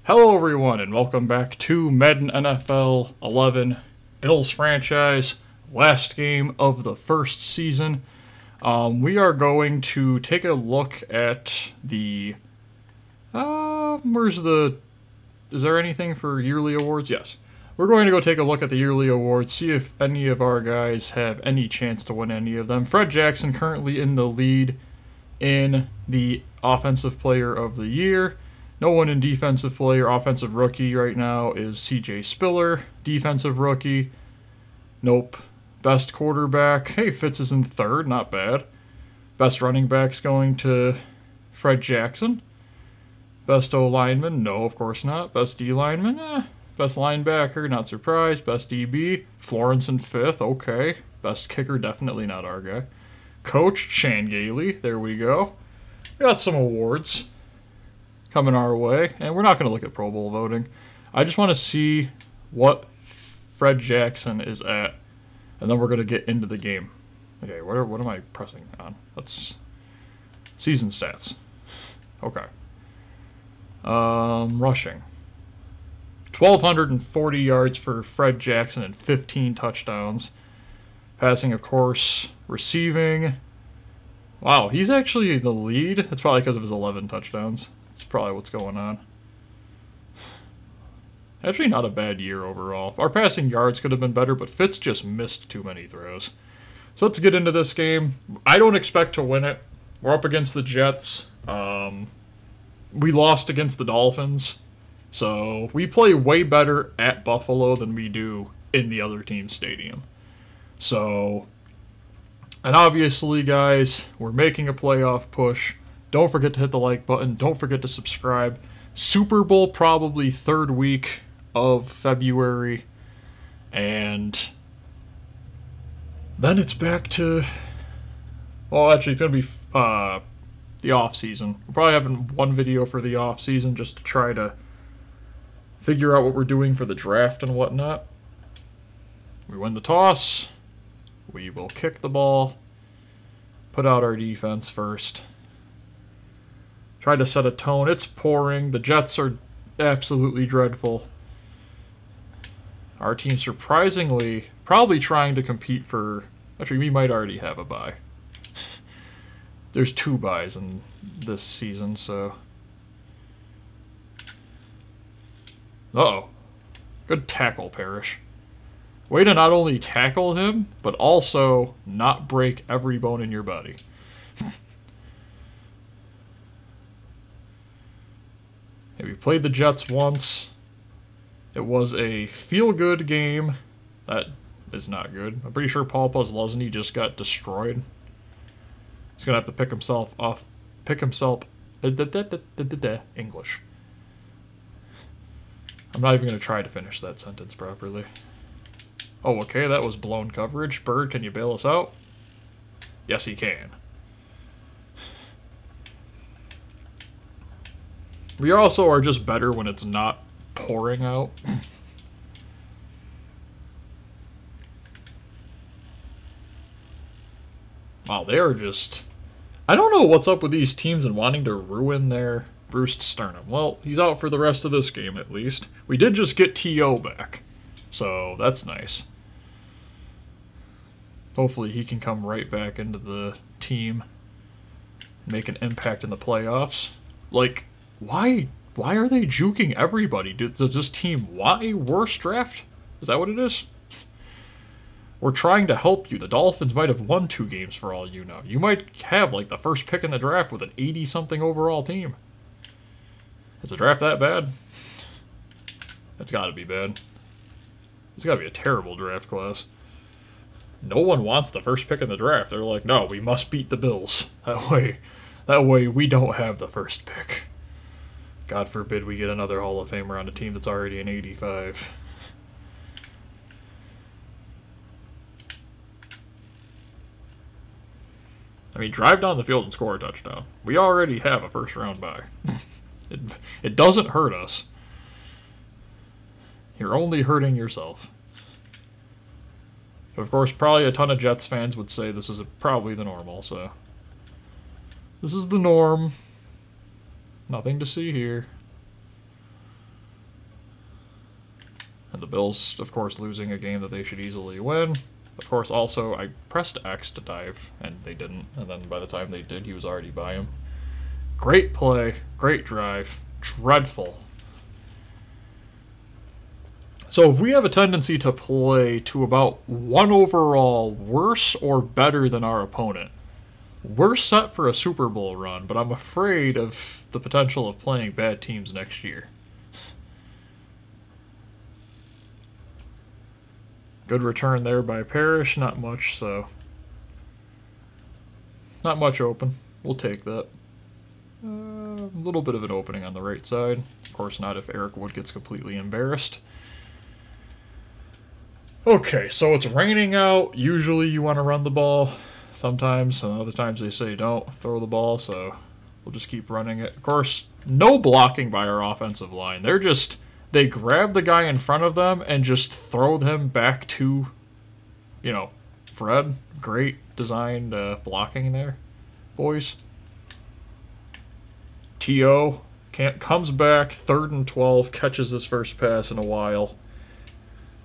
Hello everyone and welcome back to Madden NFL 11 Bills franchise, last game of the first season. We are going to take a look at the, is there anything for yearly awards? Yes. We're going to go take a look at the yearly awards, see if any of our guys have any chance to win any of them. Fred Jackson currently in the lead in the Offensive Player of the Year. No one in Defensive Player. Offensive Rookie right now is CJ Spiller. Defensive Rookie, nope. Best Quarterback, hey, Fitz is in third, not bad. Best Running Back's going to Fred Jackson. Best O-Lineman, no, of course not. Best D-Lineman, Best Linebacker, not surprised. Best DB, Florence in fifth, okay. Best Kicker, definitely not our guy. Coach, Shan Gailey, there we go. We got some awards coming our way, and we're not going to look at Pro Bowl voting. I just want to see what Fred Jackson is at, and then we're going to get into the game. Okay, what am I pressing on? That's season stats. Okay. Rushing. 1,240 yards for Fred Jackson and 15 touchdowns. Passing, of course. Receiving. Wow, he's actually the lead. That's probably because of his 11 touchdowns. That's probably what's going on. Actually, not a bad year overall. Our passing yards could have been better, but Fitz just missed too many throws. So let's get into this game. I don't expect to win it. We're up against the Jets. We lost against the Dolphins. So we play way better at Buffalo than we do in the other team's stadium. So, and obviously, guys, we're making a playoff push. Don't forget to hit the like button. Don't forget to subscribe. Super Bowl probably third week of February. And then it's back to, well, actually, it's going to be the off-season. We're probably having one video for the off-season just to try to figure out what we're doing for the draft and whatnot. We win the toss. We will kick the ball. Put out our defense first. Try to set a tone. It's pouring. The Jets are absolutely dreadful. Our team surprisingly probably trying to compete for... Actually, we might already have a bye. There's 2 byes in this season, so... Uh-oh. Good tackle, Parrish. Way to not only tackle him, but also not break every bone in your body. Hey, we played the Jets once. It was a feel-good game. That is not good. I'm pretty sure Paul Posluszny just got destroyed. He's going to have to pick himself off. Pick himself... English. I'm not even going to try to finish that sentence properly. Oh, okay, that was blown coverage. Bird, can you bail us out? Yes, he can. We also are just better when it's not pouring out. Wow, they are just... I don't know what's up with these teams and wanting to ruin their Bruce Sternum. Well, he's out for the rest of this game, at least. We did just get T.O. back, so that's nice. Hopefully he can come right back into the team, make an impact in the playoffs. Like... Why are they juking everybody? Does this team want a worse draft? Is that what it is? We're trying to help you. The Dolphins might have won 2 games for all you know. You might have, like, the first pick in the draft with an 80-something overall team. Is the draft that bad? That's got to be bad. It's got to be a terrible draft class. No one wants the first pick in the draft. They're like, no, we must beat the Bills. That way we don't have the first pick. God forbid we get another Hall of Famer on a team that's already an 85. I mean, drive down the field and score a touchdown. We already have a first-round bye. It doesn't hurt us. You're only hurting yourself. But of course, probably a ton of Jets fans would say this is probably the normal, so... This is the norm. Nothing to see here. And the Bills, of course, losing a game that they should easily win. Of course, also, I pressed X to dive, and they didn't. And then by the time they did, he was already by him. Great play, great drive, dreadful. So if we have a tendency to play to about 1 overall worse or better than our opponent, we're set for a Super Bowl run, but I'm afraid of the potential of playing bad teams next year. Good return there by Parrish, not much, so... Not much open. We'll take that. A little bit of an opening on the right side. Of course not if Eric Wood gets completely embarrassed. Okay, so it's raining out. Usually you want to run the ball. Sometimes, and other times they say don't throw the ball, so we'll just keep running it. Of course, no blocking by our offensive line. They grab the guy in front of them and just throw him back to, you know, Fred. Great designed blocking there, boys. T.O. comes back, 3rd and 12, catches his first pass in a while.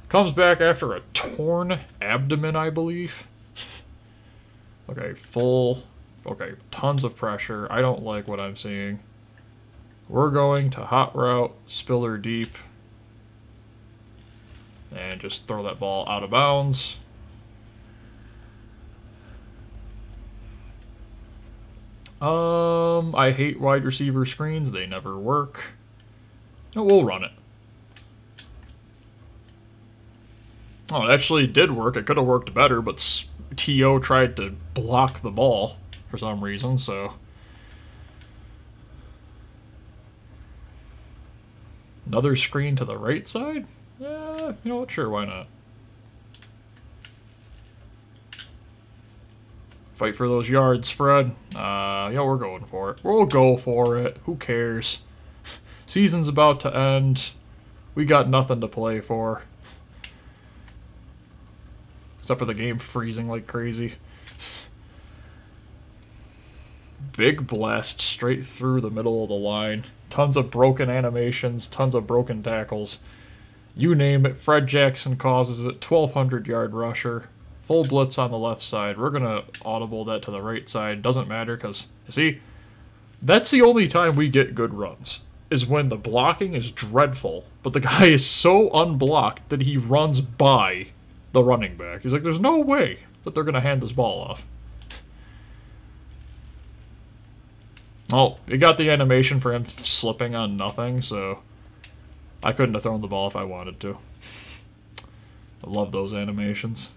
Comes back after a torn abdomen, I believe. Okay, okay, tons of pressure. I don't like what I'm seeing. We're going to hot route, Spiller deep. And just throw that ball out of bounds. I hate wide receiver screens. They never work. No, we'll run it. Oh, it actually did work. It could have worked better, but T.O. tried to block the ball for some reason, so... Another screen to the right side? Yeah, you know what? Sure, why not? Fight for those yards, Fred. Yeah, we're going for it. We'll go for it. Who cares? Season's about to end. We got nothing to play for. Except for the game freezing like crazy. Big blast straight through the middle of the line. Tons of broken animations, tons of broken tackles. You name it, Fred Jackson causes it. 1,200-yard rusher. Full blitz on the left side. We're going to audible that to the right side. Doesn't matter because, see, that's the only time we get good runs. Is when the blocking is dreadful, but the guy is so unblocked that he runs by the running back. He's like, there's no way that they're going to hand this ball off. Oh, it got the animation for him slipping on nothing, so I couldn't have thrown the ball if I wanted to. I love those animations.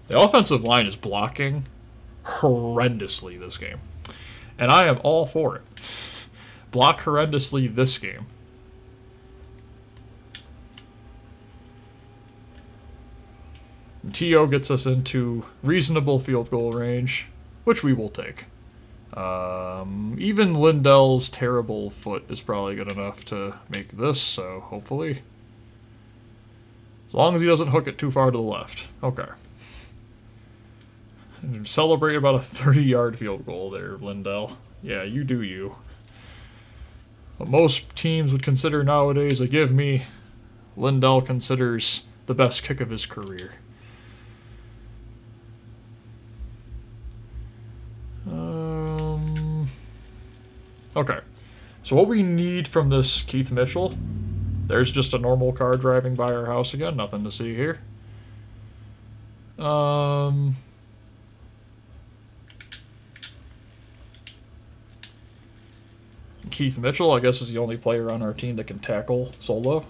The offensive line is blocking horrendously this game. And I am all for it. Block horrendously this game. T.O. gets us into reasonable field goal range, which we will take. Even Lindell's terrible foot is probably good enough to make this, so hopefully. As long as he doesn't hook it too far to the left. Okay. And celebrate about a 30-yard field goal there, Lindell. Yeah, you do you. What most teams would consider nowadays a give me, Lindell considers the best kick of his career. Okay, so what we need from this Keith Mitchell, there's just a normal car driving by our house again, nothing to see here. Keith Mitchell, I guess, is the only player on our team that can tackle solo.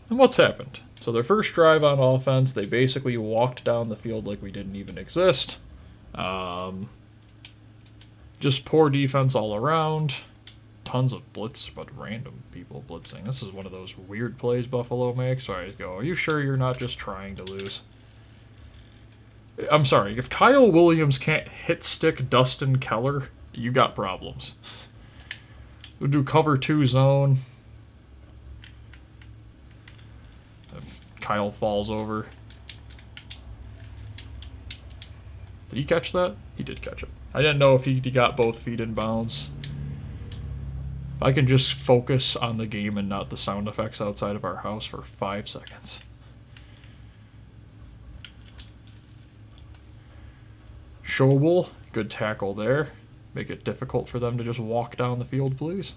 And what's happened? So their first drive on offense, they basically walked down the field like we didn't even exist. Just poor defense all around. Tons of blitz, but random people blitzing. This is one of those weird plays Buffalo makes. So I go, are you sure you're not just trying to lose? I'm sorry, if Kyle Williams can't hit stick Dustin Keller, you got problems. We'll do cover 2 zone. If Kyle falls over. Did he catch that? He did catch it. I didn't know if he got both feet in bounds. If I can just focus on the game and not the sound effects outside of our house for 5 seconds. Schobel, good tackle there. Make it difficult for them to just walk down the field, please.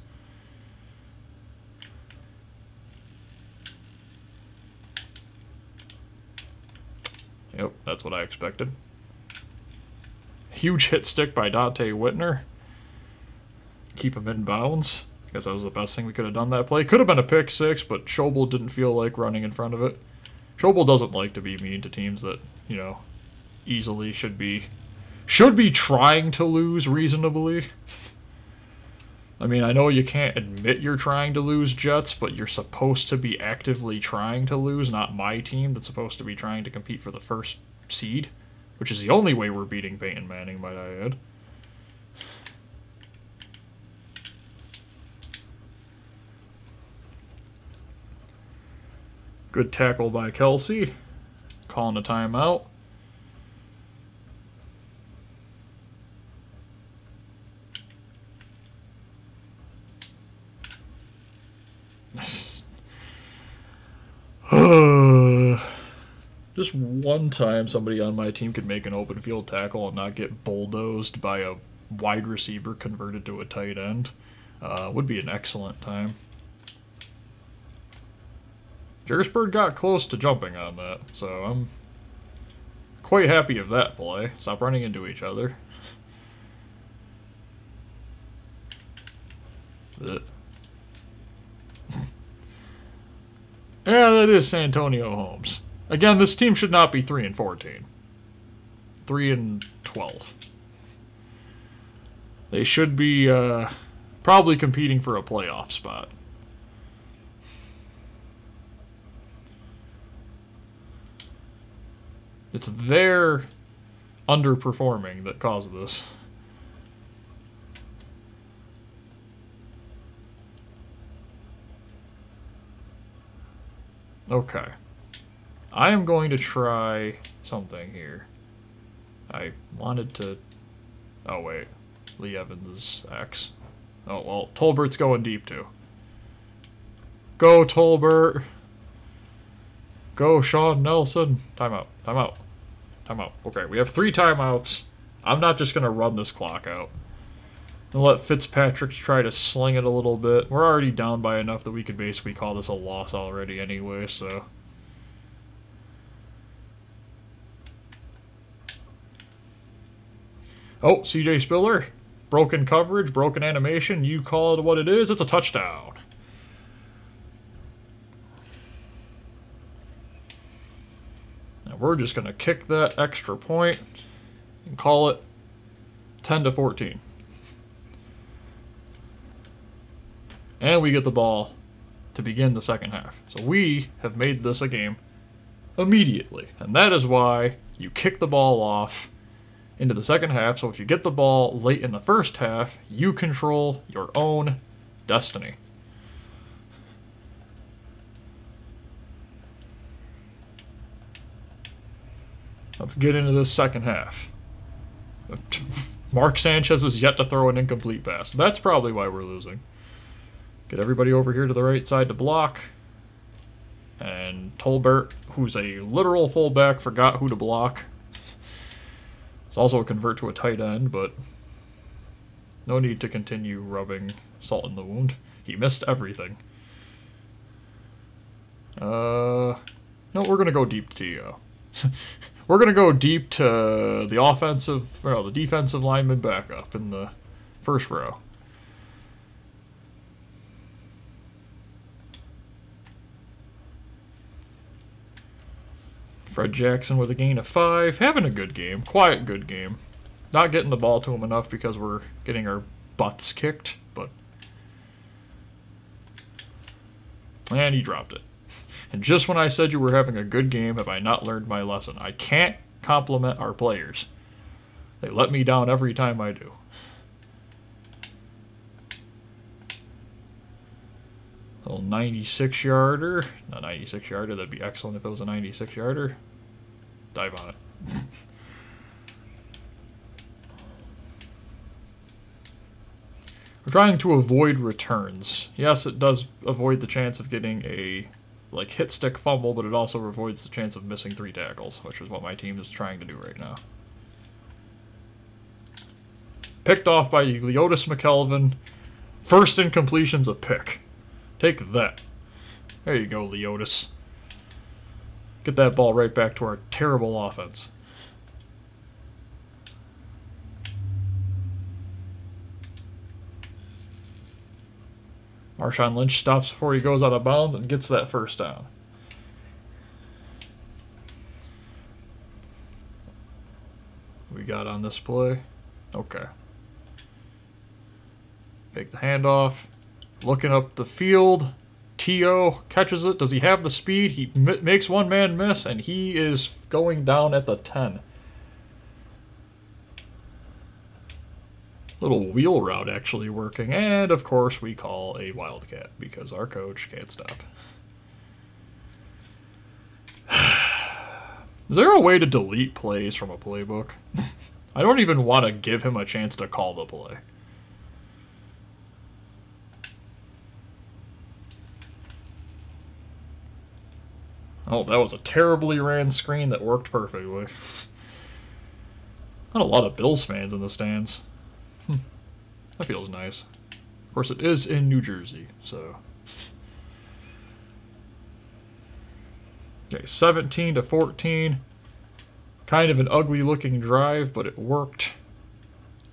Yep, that's what I expected. Huge hit stick by Dante Whitner. Keep him in bounds. I guess that was the best thing we could have done that play. Could have been a pick six, but Schobel didn't feel like running in front of it. Schobel doesn't like to be mean to teams that, you know, easily should be trying to lose reasonably. I mean, I know you can't admit you're trying to lose, Jets, but you're supposed to be actively trying to lose, not my team that's supposed to be trying to compete for the first seed, which is the only way we're beating Peyton Manning, might I add. Good tackle by Kelsey. Calling a timeout. Just one time somebody on my team could make an open field tackle and not get bulldozed by a wide receiver converted to a tight end would be an excellent time. Jerrisburg got close to jumping on that, so I'm quite happy of that play. Stop running into each other. Yeah, that is Santonio Holmes. Again, this team should not be 3-14. 3-12. They should be probably competing for a playoff spot. It's their underperforming that caused this. Okay. I am going to try something here. I wanted to... Oh, wait. Lee Evans is X. Oh, well, Tolbert's going deep, too. Go, Tolbert. Go, Sean Nelson. Timeout. Timeout. Timeout. Okay, we have 3 timeouts. I'm not just going to run this clock out. And let Fitzpatrick try to sling it a little bit. We're already down by enough that we could basically call this a loss already anyway, so... Oh, CJ Spiller. Broken coverage, broken animation. You call it what it is. It's a touchdown. Now we're just going to kick that extra point and call it 10-14. And we get the ball to begin the second half. So we have made this a game immediately. And that is why you kick the ball off into the second half. So if you get the ball late in the first half, you control your own destiny. Let's get into this second half. Mark Sanchez is yet to throw an incomplete pass. That's probably why we're losing. Get everybody over here to the right side to block. And Tolbert, who's a literal fullback, forgot who to block. It's also a convert to a tight end, but no need to continue rubbing salt in the wound. He missed everything. No, we're going to go deep to TO. We're going to go deep to the defensive lineman backup in the first row. Fred Jackson with a gain of 5. Having a good game. Quiet good game. Not getting the ball to him enough because we're getting our butts kicked, but... And he dropped it. And just when I said you were having a good game, have I not learned my lesson? I can't compliment our players. They let me down every time I do. Little 96-yarder. Not 96-yarder, that'd be excellent if it was a 96-yarder. Dive on it. trying to avoid returns. Yes, it does avoid the chance of getting a like hit stick fumble, but it also avoids the chance of missing 3 tackles, which is what my team is trying to do right now. Picked off by Leotis McKelvin. First incompletion's a pick. Take that. There you go, Leotis. Get that ball right back to our terrible offense. Marshawn Lynch stops before he goes out of bounds and gets that first down. We got on this play. Okay. Fake the handoff. Looking up the field. T.O. catches it. Does he have the speed? He makes one man miss, and he is going down at the 10. Little wheel route actually working. And, of course, we call a wildcat because our coach can't stop. Is there a way to delete plays from a playbook? I don't even want to give him a chance to call the play. Oh, that was a terribly ran screen that worked perfectly. Not a lot of Bills fans in the stands. That feels nice. Of course, it is in New Jersey, so. Okay, 17-14. Kind of an ugly looking drive, but it worked.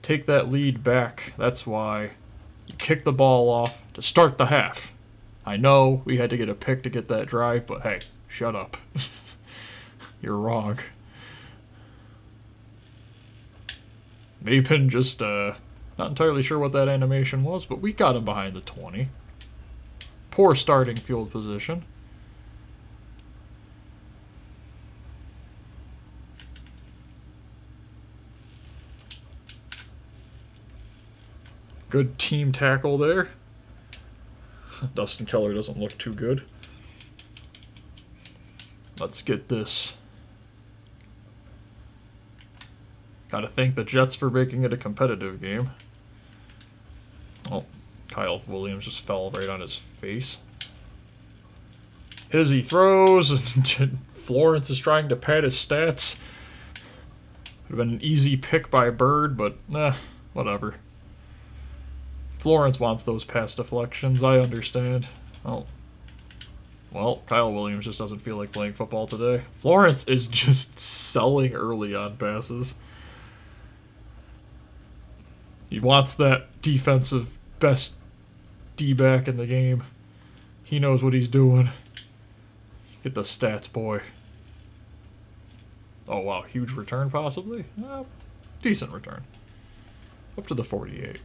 Take that lead back. That's why you kick the ball off to start the half. I know we had to get a pick to get that drive, but hey, shut up. You're wrong. Mapen just, not entirely sure what that animation was, but we got him behind the 20. Poor starting field position. Good team tackle there. Dustin Keller doesn't look too good. Let's get this. Gotta thank the Jets for making it a competitive game. Oh, Kyle Williams just fell right on his face. He throws, and Florence is trying to pad his stats. Would have been an easy pick by Bird, but whatever. Florence wants those pass deflections, I understand. Oh. Well, Kyle Williams just doesn't feel like playing football today. Florence is just selling early on passes. He wants that defensive best D-back in the game. He knows what he's doing. Get the stats, boy. Oh, wow. Huge return, possibly? Decent return. Up to the 48.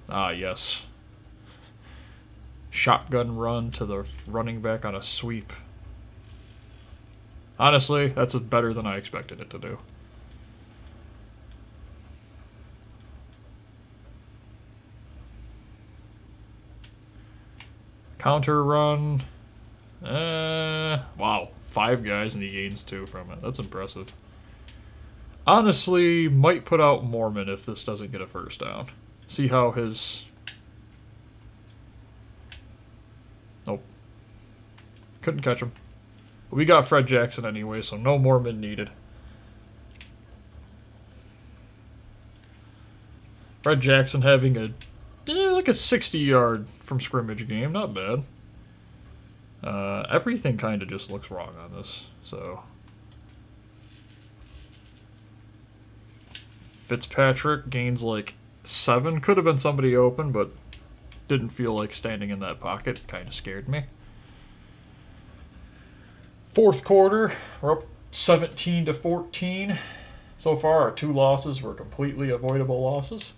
Ah, yes. Shotgun run to the running back on a sweep. Honestly, that's better than I expected it to do. Counter run. Wow. 5 guys and he gains 2 from it. That's impressive. Honestly, might put out Mormon if this doesn't get a first down. See how his... Nope. Couldn't catch him. But we got Fred Jackson anyway, so no Mormon needed. Fred Jackson having a like a 60-yard from scrimmage game. Not bad. Everything kind of just looks wrong on this, so... Fitzpatrick gains like 7. Could have been somebody open, but didn't feel like standing in that pocket. Kind of scared me. Fourth quarter, we're up 17-14. So far, our 2 losses were completely avoidable losses.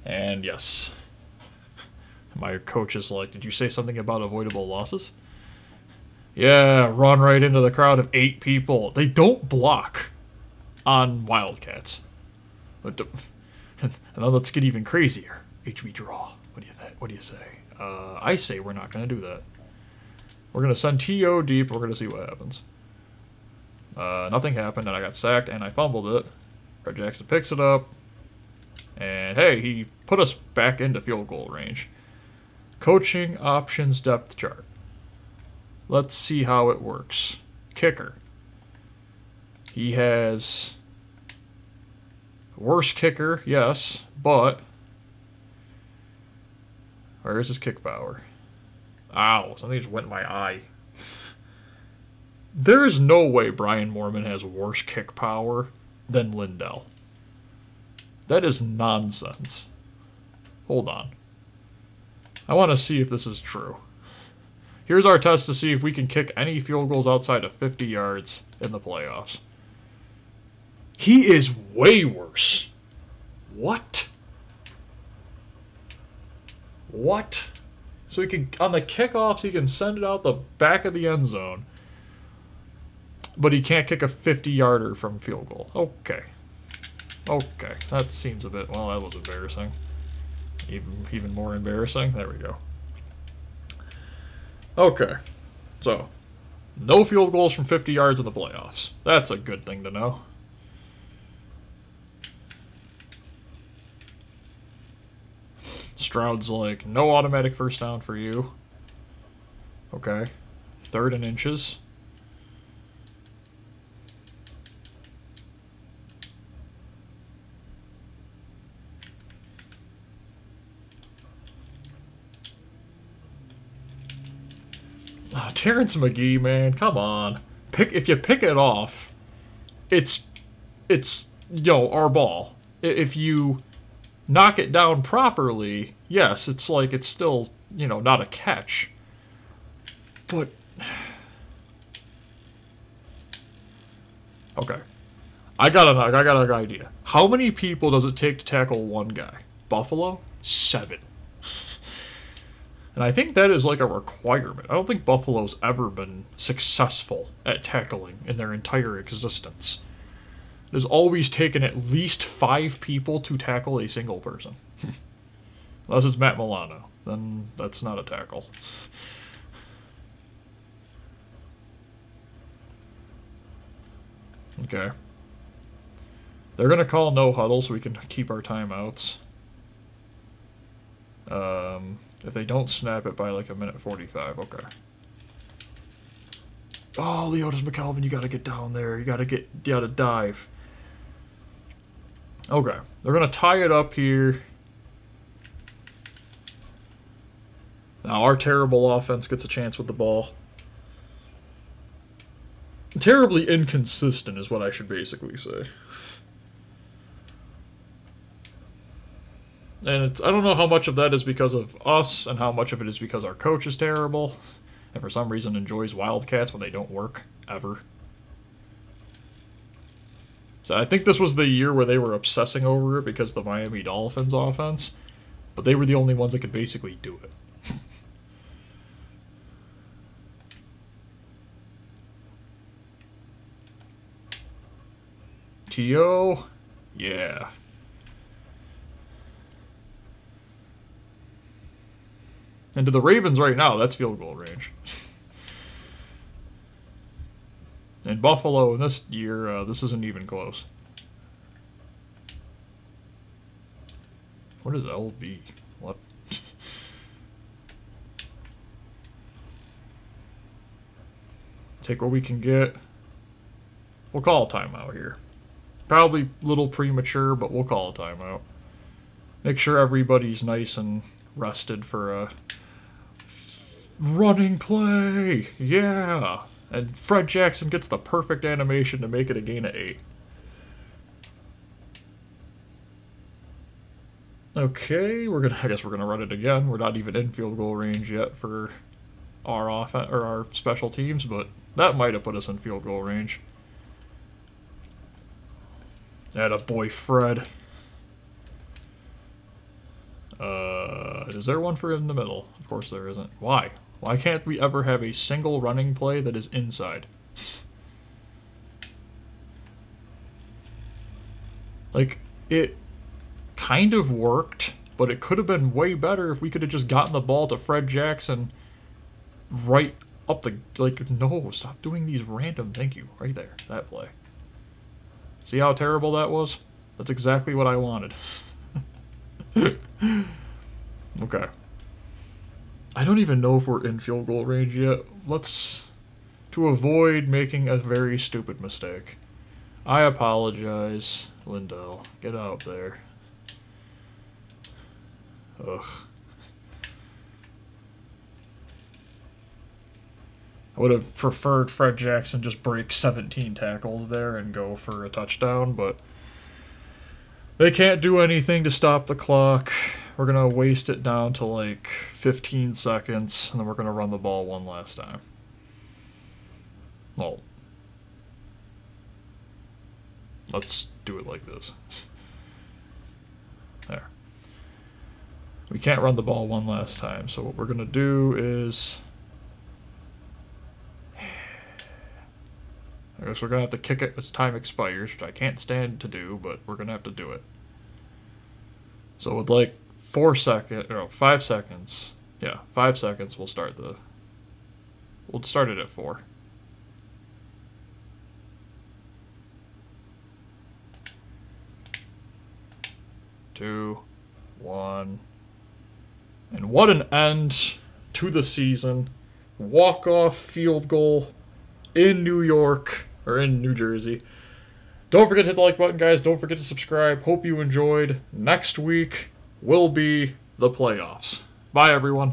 And yes, my coach is like, did you say something about avoidable losses? Yeah, run right into the crowd of 8 people. They don't block on Wildcats. And then let's get even crazier. HB draw. What do you say? I say we're not going to do that. We're going to send T.O. deep. We're going to see what happens. Nothing happened, and I got sacked, and I fumbled it. Fred Jackson picks it up. And hey, he put us back into field goal range. Coaching options depth chart. Let's see how it works. Kicker. He has worst kicker, yes, but where is his kick power? Ow, something just went in my eye. There is no way Brian Moorman has worse kick power than Lindell. That is nonsense. Hold on. I want to see if this is true. Here's our test to see if we can kick any field goals outside of 50 yards in the playoffs. He is way worse. What? What? So he can, on the kickoffs, he can send it out the back of the end zone. But he can't kick a 50-yarder from field goal. Okay. Okay. That seems a bit, well, that was embarrassing. Even more embarrassing. There we go. Okay. So, no field goals from 50 yards in the playoffs. That's a good thing to know. Stroud's like, no automatic first down for you. Okay. 3rd and inches. Oh, Terrence McGee, man, come on. If you pick it off, it's our ball. If you knock it down properly, yes, it's still, not a catch. But okay. I got an idea. How many people does it take to tackle one guy? Buffalo? 7. And I think that is like a requirement. I don't think Buffalo's ever been successful at tackling in their entire existence. It has always taken at least 5 people to tackle a single person. Unless it's Matt Milano. Then that's not a tackle. Okay. They're going to call no huddle so we can keep our timeouts. If they don't snap it by like a minute 45, okay. Oh, Leotis McKelvin, you gotta get down there. You gotta dive. Okay, they're gonna tie it up here. Now our terrible offense gets a chance with the ball. Terribly inconsistent is what I should basically say. And I don't know how much of that is because of us and how much of it is because our coach is terrible and for some reason enjoys Wildcats when they don't work, ever. So I think this was the year where they were obsessing over it because of the Miami Dolphins offense, but they were the only ones that could basically do it. T.O. Yeah. And to the Ravens right now, that's field goal range. And Buffalo in this year, this isn't even close. What is LB? What? Take what we can get. We'll call a timeout here. Probably a little premature, but we'll call a timeout. Make sure everybody's nice and rested for a running play. Yeah. And Fred Jackson gets the perfect animation to make it a gain of 8. Okay, I guess we're gonna run it again. We're not even in field goal range yet for our offense or our special teams, but that might have put us in field goal range. Attaboy, Fred. Is there one for in the middle? Of course there isn't. Why? Why can't we ever have a single running play that is inside? Like, it kind of worked, but it could have been way better if we could have just gotten the ball to Fred Jackson right up the... Like, no, stop doing these random... Thank you. Right there. That play. See how terrible that was? That's exactly what I wanted. Okay. I don't even know if we're in field goal range yet. To avoid making a very stupid mistake. I apologize, Lindell. Get out there. Ugh. I would have preferred Fred Jackson just break 17 tackles there and go for a touchdown, but they can't do anything to stop the clock. We're going to waste it down to like 15 seconds, and then we're going to run the ball one last time. Well, let's do it like this. There. We can't run the ball one last time, so what we're going to do is... I guess we're going to have to kick it as time expires, which I can't stand to do, but we're going to have to do it. So with like 5 seconds. Yeah, 5 seconds, we'll start it at 4. Two, 1. And what an end to the season. Walk-off field goal in New York, or in New Jersey. Don't forget to hit the like button, guys. Don't forget to subscribe. Hope you enjoyed. Next week will be the playoffs. Bye, everyone.